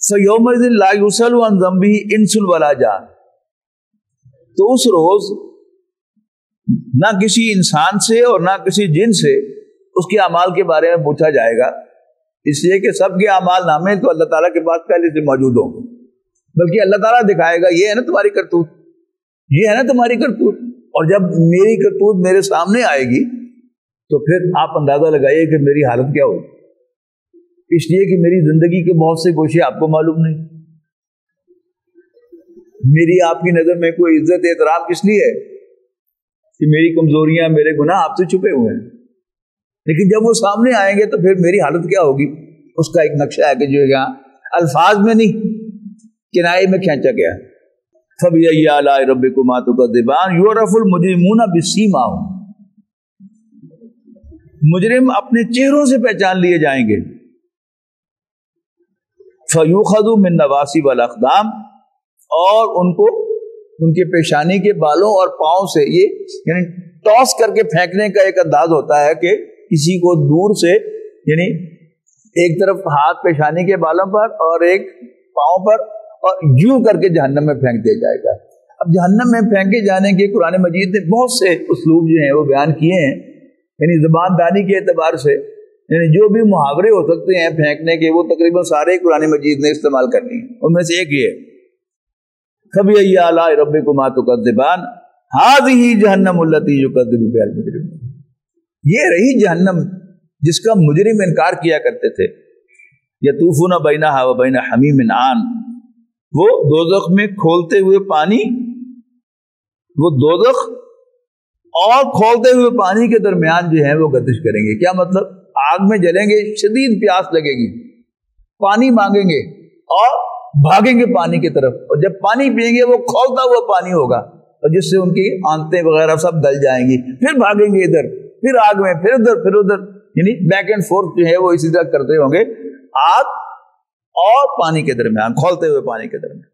فَيَوْمَئِذٍ لَا يُسْأَلُ عَنْ ذَنبِهِ إِنسٌ وَلَا جَانٌ، تو اس روز نہ کسی انسان سے اور نہ کسی جن سے اس کے اعمال کے بارے میں پوچھا جائے گا، اس لیے کہ سب کے اعمال نامے تو اللہ تعالیٰ کے پاس پہلے سے موجود ہوں گے، بلکہ اللہ تعالیٰ دکھائے گا یہ ہے نا تمہاری کرتوت، یہ ہے نا تمہاری کرتوت۔ اور جب میری کرتوت میرے سامنے آئے گی تو پھر آپ اندازہ لگائیے کہ میری حالت کیا ہوگی، اس لیے کہ میری زندگی کے بہت سے گوشے آپ کو معلوم نہیں، میری آپ کی نظر میں کوئی عزت احترام کس لیے ہے کہ میری کمزوریاں میرے گناہ آپ سے چھپے ہوئے ہیں، لیکن جب وہ سامنے آئیں گے تو پھر میری حالت کیا ہوگی، اس کا ایک نقشہ ہے کہ جو یہاں الفاظ میں نہیں کنائے میں کھینچا گیا۔ فَبِأَيِّ آلَاءِ رَبِّكُمَا تُكَذِّبَانِ يُعْرَفُ الْمُجْرِمُونَ بِسِيمَاهُمْ، مجرم اپنے چہروں سے پہچان لیے جائیں گے۔ فَيُؤْخَذُ مِن نَوَاصِبِ الْأَقْدَامِ، اور ان کو ان کے پیشانی کے بالوں اور پاؤں سے، یہ یعنی ٹاس کر کے پھینکنے کا ایک انداز ہوتا ہے کہ کسی کو دور سے، یعنی ایک طرف ہاتھ پیشانی کے بالوں پر اور ایک پاؤں پر، اور یوں کر کے جہنم میں پھینک دیا جائے گا۔ اب جہنم میں پھینکے جانے کے قرآن مجید نے بہت سے اسلوب جو ہیں وہ بیان کیے ہیں، یعنی زبان دانی کے اعتبار سے، یعنی جو بھی محاورے ہو سکتے ہیں پھینکنے کے وہ تقریباً سارے قرآن مجید نے استعمال کرنی ہیں، ان میں سے ایک یہ ہے فَبِأَيِّ آلَاءِ رَبِّكُمَا تُكَذِّبَانِ هَٰذِهِ جَهَنَّمُ الَّتِي يُكَذِّبُ بِهَا الْمُجْرِمُونَ، یہ رہی جہنم جس کا مجرم انکار کیا کرتے تھے۔ يَطُوفُونَ بَيْنَهَا وَبَيْنَ حَمِيمٍ آن، وہ دوزخ میں کھولتے ہوئے پانی، وہ دوزخ اور کھولتے ہوئے پانی کے درمیان جو ہے وہ گردش کریں گے۔ کیا مطلب؟ آگ میں جلیں گے، شدید پیاس لگے گی، پانی مانگیں گے اور بھاگیں گے پانی کی طرف، اور جب پانی پئیں گے وہ کھولتا ہوا پانی ہوگا، اور جس سے ان کی آنتیں وغیرہ سب گل جائیں گی، پھر بھاگیں گے ادھر، پھر آگ میں، پھر ادھر، پھر ادھر، یعنی بیک اینڈ فورتھ جو ہے وہ اسی طرح کرتے ہوں گے، آگ اور پانی کے درمیان، کھولتے ہوئے پانی کے درمیان۔